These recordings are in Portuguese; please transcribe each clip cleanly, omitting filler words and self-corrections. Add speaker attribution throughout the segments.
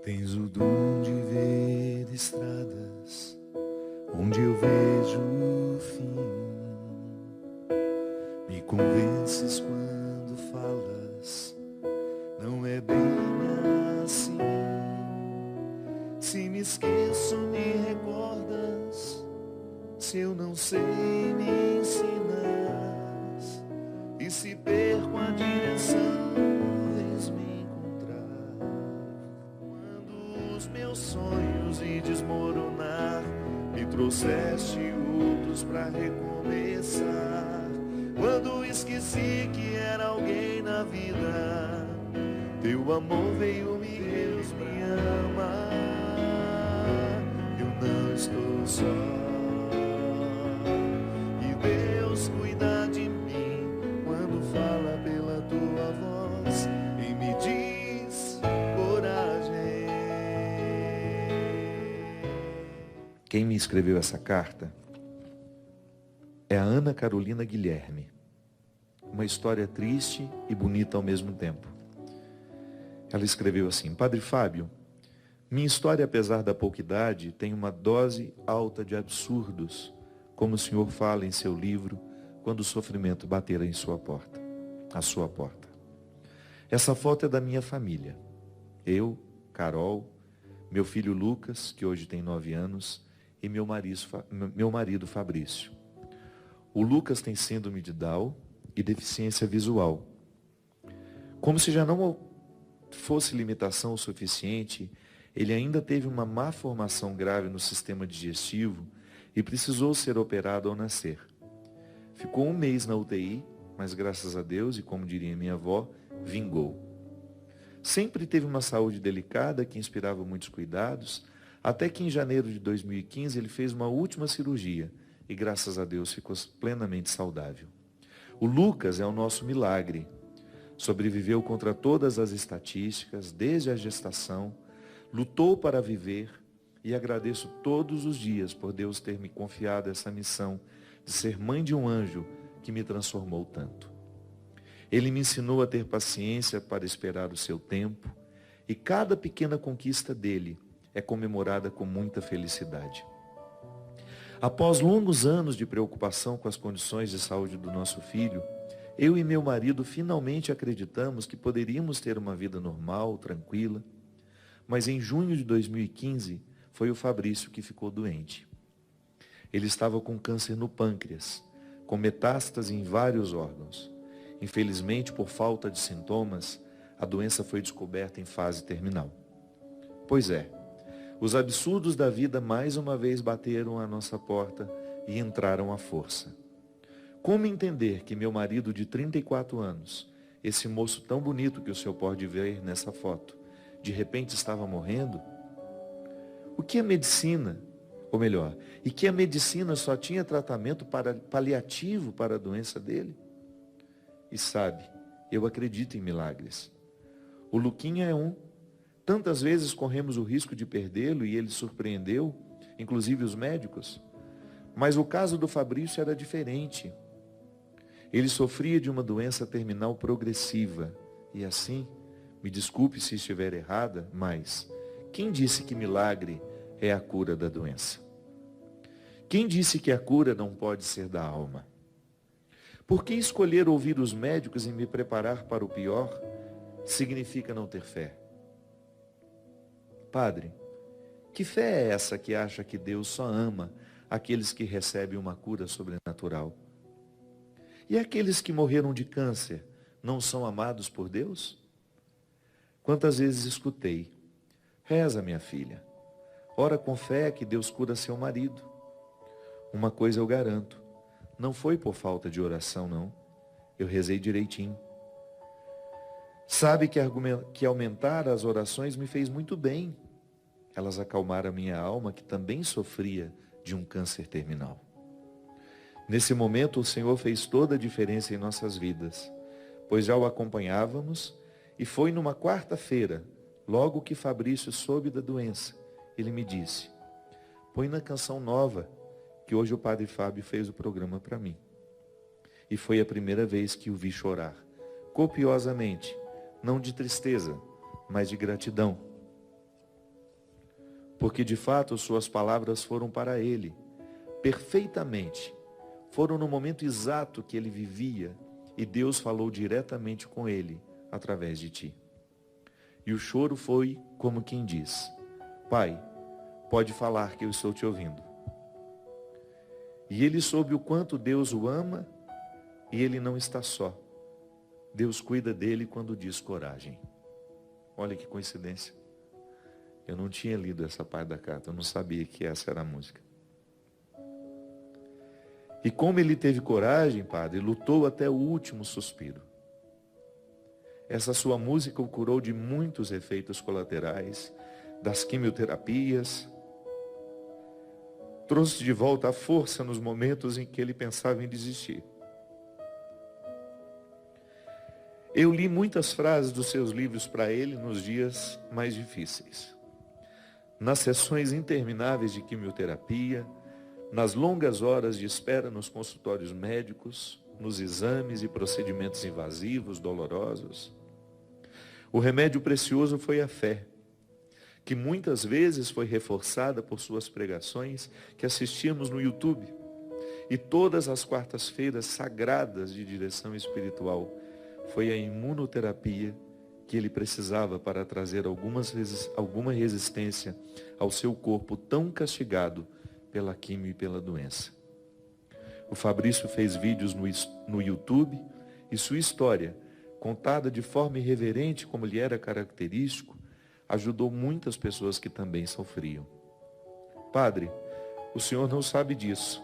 Speaker 1: Tens o dom de ver estradas onde eu vejo o fim. Me convences quando falas, não é bem assim. Se me esqueço, me recordas. Se eu não sei, me ensinas. E se perco a direção, vens me encontrar. Quando os meus sonhos e desmoronar, me trouxeste outros pra recomeçar. Quando esqueci que era alguém na vida, teu amor veio me ver, Deus me ama. Eu não estou só, e Deus cuida de mim quando fala pela tua voz e me diz coragem.
Speaker 2: Quem me escreveu essa carta é a Ana Carolina Guilherme. Uma história triste e bonita ao mesmo tempo. Ela escreveu assim: Padre Fábio, minha história, apesar da pouca idade, tem uma dose alta de absurdos, como o senhor fala em seu livro, Quando o Sofrimento Bater em sua porta, à sua porta. Essa foto é da minha família. Eu, Carol, meu filho Lucas, que hoje tem 9 anos, e meu marido Fabrício. O Lucas tem síndrome de Down e deficiência visual. Como se já não fosse limitação o suficiente, ele ainda teve uma má formação grave no sistema digestivo e precisou ser operado ao nascer. Ficou 1 mês na UTI, mas graças a Deus, e como diria minha avó, vingou. Sempre teve uma saúde delicada que inspirava muitos cuidados, até que em janeiro de 2015 ele fez uma última cirurgia e graças a Deus ficou plenamente saudável. O Lucas é o nosso milagre. Sobreviveu contra todas as estatísticas, desde a gestação, lutou para viver e agradeço todos os dias por Deus ter me confiado essa missão de ser mãe de um anjo que me transformou tanto. Ele me ensinou a ter paciência para esperar o seu tempo e cada pequena conquista dele é comemorada com muita felicidade. Após longos anos de preocupação com as condições de saúde do nosso filho, eu e meu marido finalmente acreditamos que poderíamos ter uma vida normal, tranquila. Mas em junho de 2015, foi o Fabrício que ficou doente. Ele estava com câncer no pâncreas, com metástase em vários órgãos. Infelizmente, por falta de sintomas, a doença foi descoberta em fase terminal. Pois é, os absurdos da vida mais uma vez bateram à nossa porta e entraram à força. Como entender que meu marido de 34 anos, esse moço tão bonito que o senhor pode ver nessa foto, de repente estava morrendo? O que a medicina, ou melhor, e que a medicina só tinha tratamento paliativo para a doença dele? E sabe, eu acredito em milagres. O Luquinha é um. Tantas vezes corremos o risco de perdê-lo e ele surpreendeu, inclusive os médicos. Mas o caso do Fabrício era diferente. Ele sofria de uma doença terminal progressiva. E assim, me desculpe se estiver errada, mas quem disse que milagre é a cura da doença? Quem disse que a cura não pode ser da alma? Por que escolher ouvir os médicos e me preparar para o pior significa não ter fé? Padre, que fé é essa que acha que Deus só ama aqueles que recebem uma cura sobrenatural? E aqueles que morreram de câncer não são amados por Deus? Quantas vezes escutei: reza, minha filha, ora com fé que Deus cura seu marido. Uma coisa eu garanto, não foi por falta de oração, não. Eu rezei direitinho. Sabe que aumentar as orações me fez muito bem. Elas acalmaram a minha alma, que também sofria de um câncer terminal. Nesse momento, o Senhor fez toda a diferença em nossas vidas, pois já o acompanhávamos, e foi numa quarta-feira, logo que Fabrício soube da doença, ele me disse: põe na canção nova, que hoje o Padre Fábio fez o programa para mim. E foi a primeira vez que o vi chorar, copiosamente, não de tristeza, mas de gratidão. porque de fato suas palavras foram para ele, perfeitamente. Foram no momento exato que ele vivia e Deus falou diretamente com ele através de ti. E o choro foi como quem diz: Pai, pode falar que eu estou te ouvindo. E ele soube o quanto Deus o ama e ele não está só. Deus cuida dele quando diz coragem. Olha que coincidência. Eu não tinha lido essa parte da carta, eu não sabia que essa era a música. E como ele teve coragem, padre, lutou até o último suspiro. Essa sua música o curou de muitos efeitos colaterais, das quimioterapias, trouxe de volta a força nos momentos em que ele pensava em desistir. Eu li muitas frases dos seus livros para ele nos dias mais difíceis. Nas sessões intermináveis de quimioterapia, nas longas horas de espera nos consultórios médicos, nos exames e procedimentos invasivos, dolorosos. O remédio precioso foi a fé, que muitas vezes foi reforçada por suas pregações que assistíamos no YouTube. E todas as quartas-feiras sagradas de direção espiritual foi a imunoterapia que ele precisava para trazer alguma resistência ao seu corpo tão castigado pela quimio e pela doença. O Fabrício fez vídeos no YouTube e sua história, contada de forma irreverente como lhe era característico, ajudou muitas pessoas que também sofriam. Padre, o senhor não sabe disso,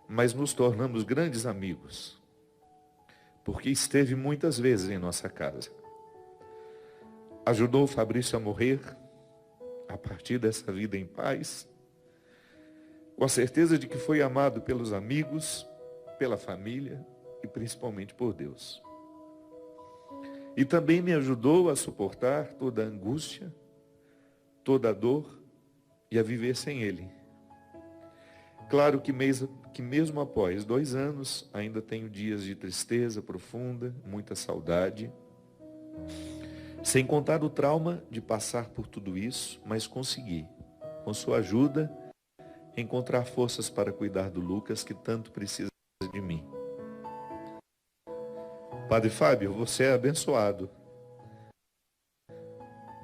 Speaker 2: mas nos tornamos grandes amigos, porque esteve muitas vezes em nossa casa. Ajudou o Fabrício a morrer, a partir dessa vida em paz, com a certeza de que foi amado pelos amigos, pela família e principalmente por Deus. E também me ajudou a suportar toda a angústia, toda a dor e a viver sem Ele. Claro que mesmo após 2 anos, ainda tenho dias de tristeza profunda, muita saudade. Sem contar o trauma de passar por tudo isso, mas consegui, com sua ajuda, encontrar forças para cuidar do Lucas, que tanto precisa de mim. Padre Fábio, você é abençoado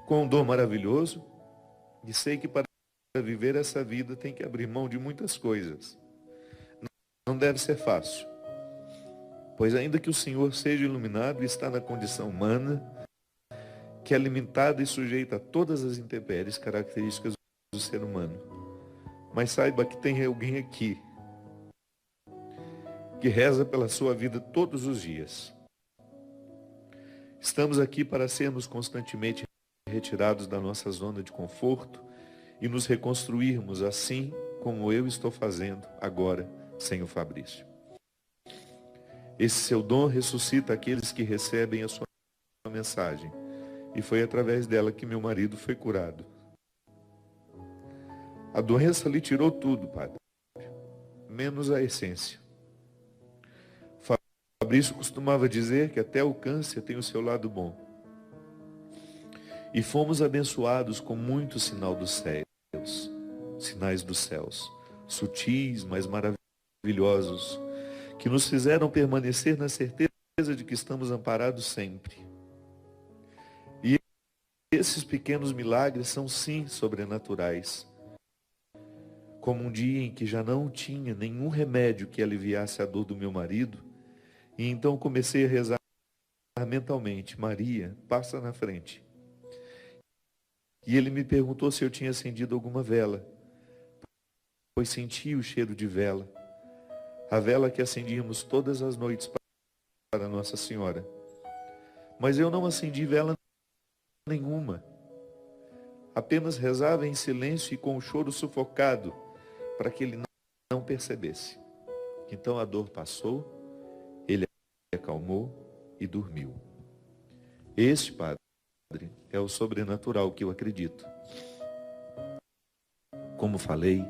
Speaker 2: com um dom maravilhoso, e sei que para viver essa vida tem que abrir mão de muitas coisas. Não deve ser fácil, pois ainda que o Senhor seja iluminado e está na condição humana, que é limitada e sujeita a todas as intempéries características do ser humano. Mas saiba que tem alguém aqui que reza pela sua vida todos os dias. Estamos aqui para sermos constantemente retirados da nossa zona de conforto e nos reconstruirmos assim como eu estou fazendo agora sem o Fabrício. Esse seu dom ressuscita aqueles que recebem a sua mensagem, e foi através dela que meu marido foi curado. A doença lhe tirou tudo, padre, menos a essência. Fabrício costumava dizer que até o câncer tem o seu lado bom. E fomos abençoados com muito sinais dos céus, sutis, mas maravilhosos, que nos fizeram permanecer na certeza de que estamos amparados sempre. E esses pequenos milagres são sim sobrenaturais. Como um dia em que já não tinha nenhum remédio que aliviasse a dor do meu marido, e então comecei a rezar mentalmente: Maria, passa na frente. E ele me perguntou se eu tinha acendido alguma vela, pois senti o cheiro de vela, a vela que acendíamos todas as noites para Nossa Senhora. Mas eu não acendi vela nenhuma, apenas rezava em silêncio e com o choro sufocado, para que ele não percebesse. Então a dor passou, ele acalmou e dormiu. Este, padre, é o sobrenatural que eu acredito. Como falei,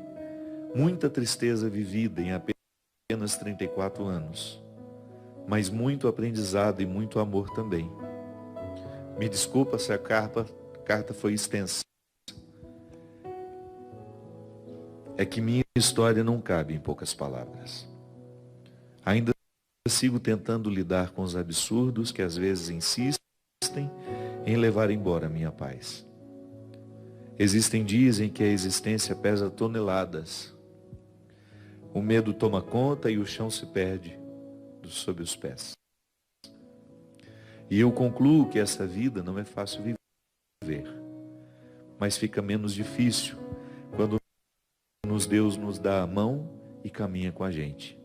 Speaker 2: muita tristeza vivida em apenas 34 anos, mas muito aprendizado e muito amor também. Me desculpa se a carta foi extensa, é que minha história não cabe em poucas palavras. Ainda sigo tentando lidar com os absurdos que às vezes insistem em levar embora a minha paz. Existem dias em que a existência pesa toneladas. O medo toma conta e o chão se perde sob os pés. E eu concluo que essa vida não é fácil viver, mas fica menos difícil quando Deus nos dá a mão e caminha com a gente.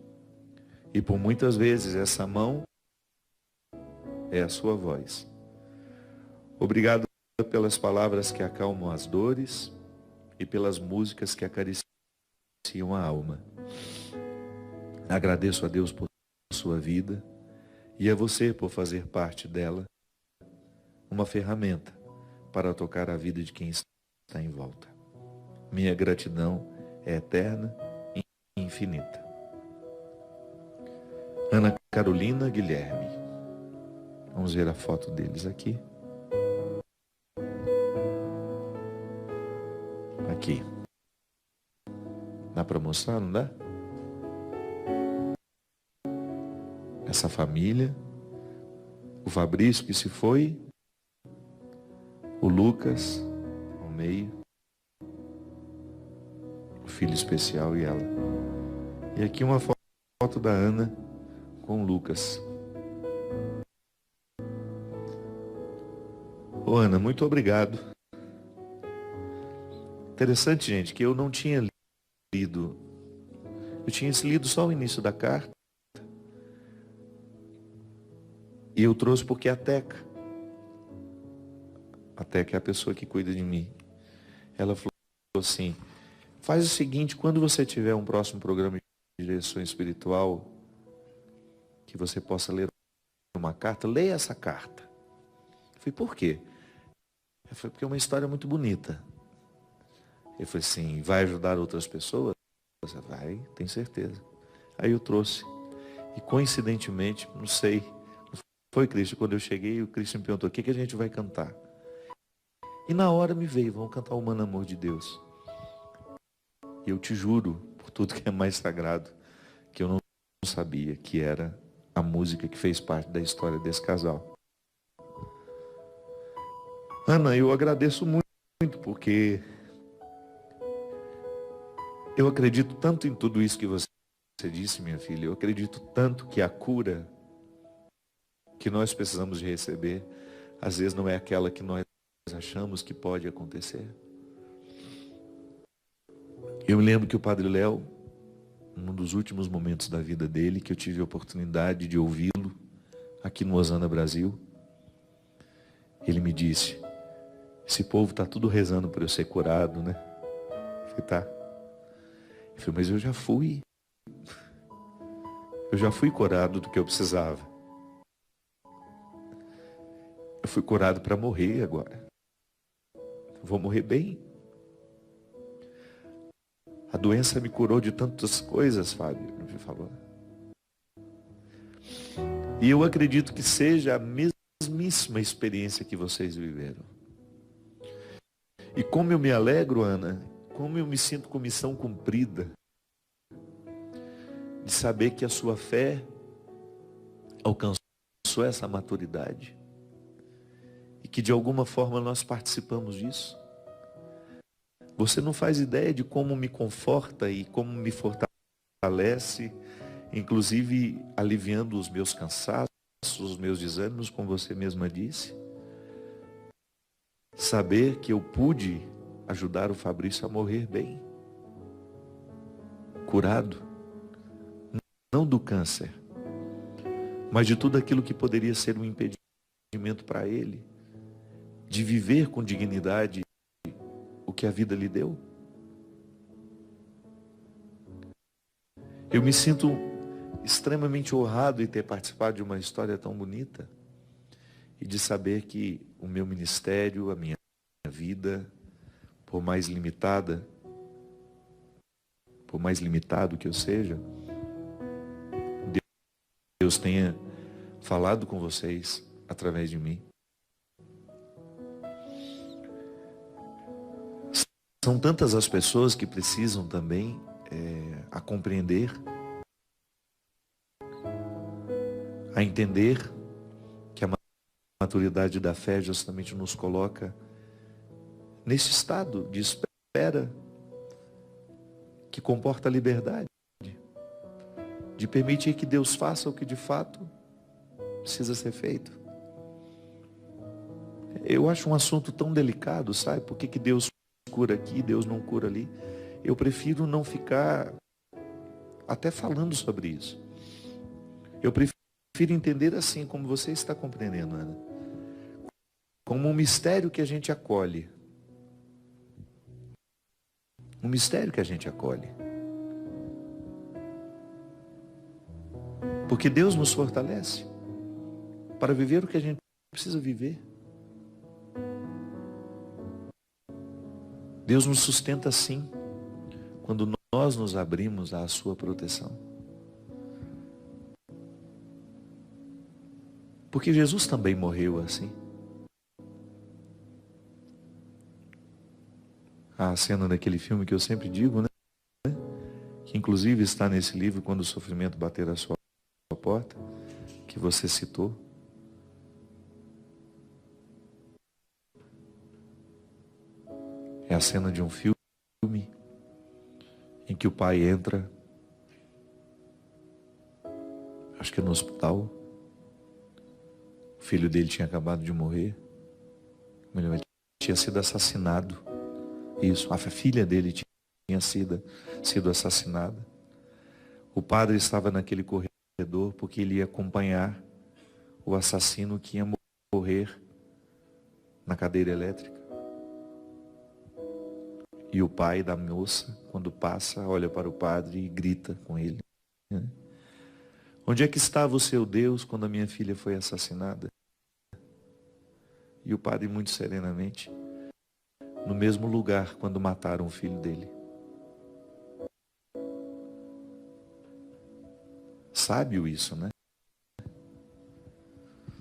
Speaker 2: E por muitas vezes essa mão é a sua voz. Obrigado pelas palavras que acalmam as dores e pelas músicas que acariciam a alma. Agradeço a Deus por sua vida e a você por fazer parte dela, uma ferramenta para tocar a vida de quem está em volta. Minha gratidão é eterna e infinita. Ana Carolina Guilherme. Vamos ver a foto deles aqui. Aqui. Dá para mostrar, não dá? Essa família. O Fabrício que se foi. O Lucas ao meio. O filho especial e ela. E aqui uma foto da Ana com o Lucas. Ô Ana, muito obrigado. Interessante, gente, que eu não tinha lido. Eu tinha lido só o início da carta. E eu trouxe porque a Teca é a pessoa que cuida de mim. Ela falou assim, faz o seguinte, quando você tiver um próximo programa de direção espiritual, que você possa ler uma carta, leia essa carta. Eu falei, por quê? Eu falei, porque é uma história muito bonita. Eu falei assim, vai ajudar outras pessoas? Você vai, tem certeza. Aí eu trouxe. E coincidentemente, não sei, foi Cristo, quando eu cheguei, o Cristo me perguntou, o que a gente vai cantar? E na hora me veio, vamos cantar o Humano Amor de Deus. E eu te juro, por tudo que é mais sagrado, que eu não sabia que era a música que fez parte da história desse casal. Ana, eu agradeço muito, porque eu acredito tanto em tudo isso que você disse, minha filha. Eu acredito tanto que a cura que nós precisamos de receber, às vezes não é aquela que nós achamos que pode acontecer. Eu me lembro que o Padre Léo, num dos últimos momentos da vida dele, que eu tive a oportunidade de ouvi-lo aqui no Osana Brasil, ele me disse, esse povo está tudo rezando para eu ser curado, né? Eu falei, tá. Eu falei, mas eu já fui curado do que eu precisava. Eu fui curado para morrer agora. Eu vou morrer bem. A doença me curou de tantas coisas, Fábio, me falou. E eu acredito que seja a mesmíssima experiência que vocês viveram. E como eu me alegro, Ana, como eu me sinto com missão cumprida, de saber que a sua fé alcançou essa maturidade. E que de alguma forma nós participamos disso. Você não faz ideia de como me conforta e como me fortalece, inclusive aliviando os meus cansaços, os meus desânimos, como você mesma disse. Saber que eu pude ajudar o Fabrício a morrer bem, curado, não do câncer, mas de tudo aquilo que poderia ser um impedimento para ele, de viver com dignidade o que a vida lhe deu. Eu me sinto extremamente honrado em ter participado de uma história tão bonita e de saber que o meu ministério, a minha vida, por mais limitado que eu seja, Deus tenha falado com vocês através de mim. São tantas as pessoas que precisam também a compreender, a entender que a maturidade da fé justamente nos coloca nesse estado de espera que comporta a liberdade, de permitir que Deus faça o que de fato precisa ser feito. Eu acho um assunto tão delicado, sabe? Por que Deus cura aqui, Deus não cura ali? Eu prefiro não ficar até falando sobre isso. Eu prefiro entender assim, como você está compreendendo, Ana, como um mistério que a gente acolhe. Um mistério que a gente acolhe. Porque Deus nos fortalece para viver o que a gente precisa viver. Deus nos sustenta sim, quando nós nos abrimos à sua proteção. Porque Jesus também morreu assim. A cena daquele filme que eu sempre digo, né? Que inclusive está nesse livro, Quando o Sofrimento Bater a Sua Porta, que você citou. É a cena de um filme em que o pai entra, acho que no hospital. O filho dele tinha acabado de morrer. Ele tinha sido assassinado. Isso, a filha dele tinha sido assassinada. O padre estava naquele corredor porque ele ia acompanhar o assassino que ia morrer na cadeira elétrica. E o pai da moça, quando passa, olha para o padre e grita com ele. Onde é que estava o seu Deus quando a minha filha foi assassinada? E o padre, muito serenamente, no mesmo lugar quando mataram o filho dele. Sábio isso, né?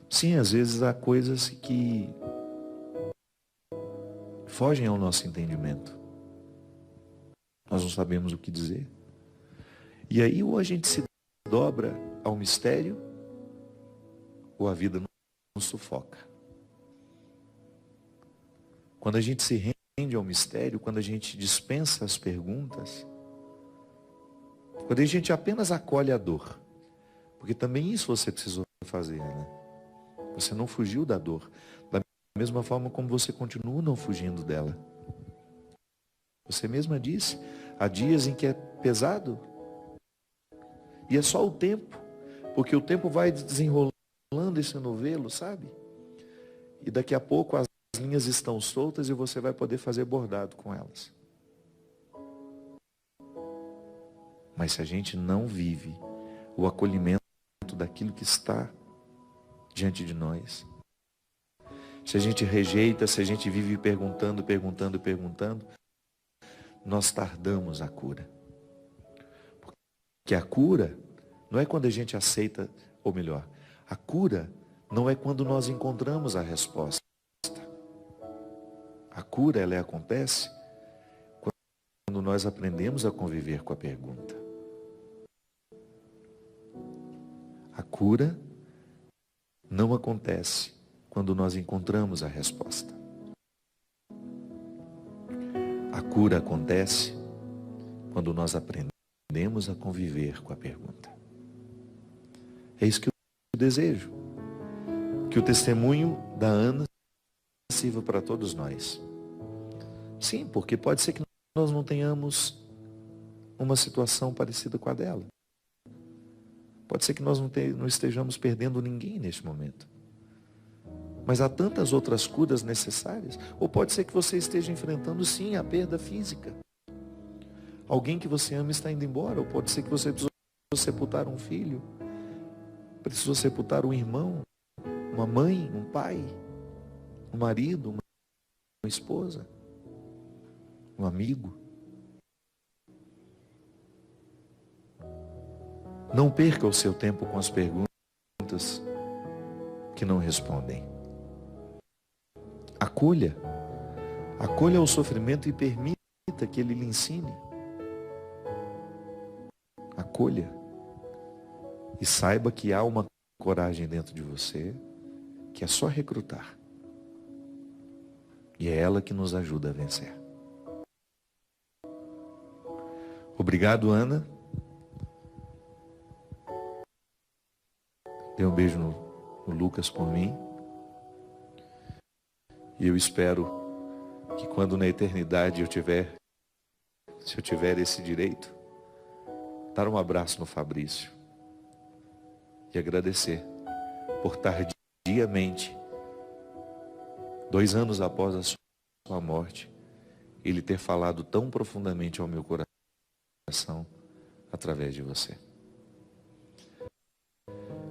Speaker 2: Sim, às vezes há coisas que fogem ao nosso entendimento. Nós não sabemos o que dizer. E aí ou a gente se dobra ao mistério, ou a vida nos sufoca. Quando a gente se rende ao mistério, quando a gente dispensa as perguntas, quando a gente apenas acolhe a dor, porque também isso você precisou fazer, né? Você não fugiu da dor, da mesma forma como você continua não fugindo dela. Você mesma disse, há dias em que é pesado, e é só o tempo, porque o tempo vai desenrolando esse novelo, sabe? E daqui a pouco as linhas estão soltas e você vai poder fazer bordado com elas. Mas se a gente não vive o acolhimento daquilo que está diante de nós, se a gente rejeita, se a gente vive perguntando, nós tardamos a cura. Porque a cura não é quando a gente aceita, ou melhor, a cura não é quando nós encontramos a resposta. A cura, ela acontece quando nós aprendemos a conviver com a pergunta. A cura não acontece quando nós encontramos a resposta. A cura acontece quando nós aprendemos a conviver com a pergunta. É isso que eu desejo. Que o testemunho da Ana sirva para todos nós. Sim, porque pode ser que nós não tenhamos uma situação parecida com a dela. Pode ser que nós não estejamos perdendo ninguém neste momento. Mas há tantas outras curas necessárias. Ou pode ser que você esteja enfrentando, sim, a perda física. Alguém que você ama está indo embora. Ou pode ser que você precisou sepultar um filho. Precisou sepultar um irmão, uma mãe, um pai, um marido, uma esposa, um amigo. Não perca o seu tempo com as perguntas que não respondem. Acolha o sofrimento e permita que Ele lhe ensine. Acolha. E saiba que há uma coragem dentro de você que é só recrutar. E é ela que nos ajuda a vencer. Obrigado, Ana. Dê um beijo no Lucas por mim. E eu espero que quando na eternidade se eu tiver esse direito, dar um abraço no Fabrício e agradecer por tardiamente, 2 anos após a sua morte, ele ter falado tão profundamente ao meu coração através de você.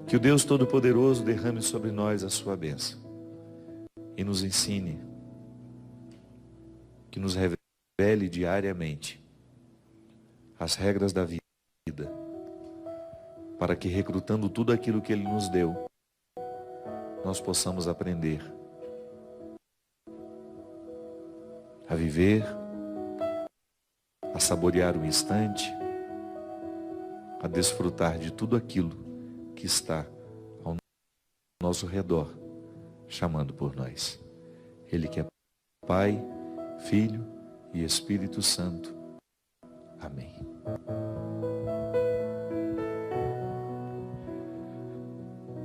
Speaker 2: Que o Deus Todo-Poderoso derrame sobre nós a sua bênção e nos ensine, que nos revele diariamente as regras da vida, para que, recrutando tudo aquilo que Ele nos deu, nós possamos aprender a viver, a saborear o instante, a desfrutar de tudo aquilo que está ao nosso redor, chamando por nós. Ele que é Pai, Filho e Espírito Santo. Amém.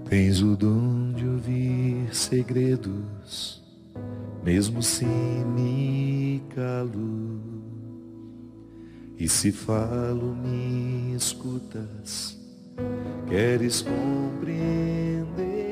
Speaker 2: Tens o dom de ouvir segredos, mesmo se me calo. E se falo, me escutas, queres compreender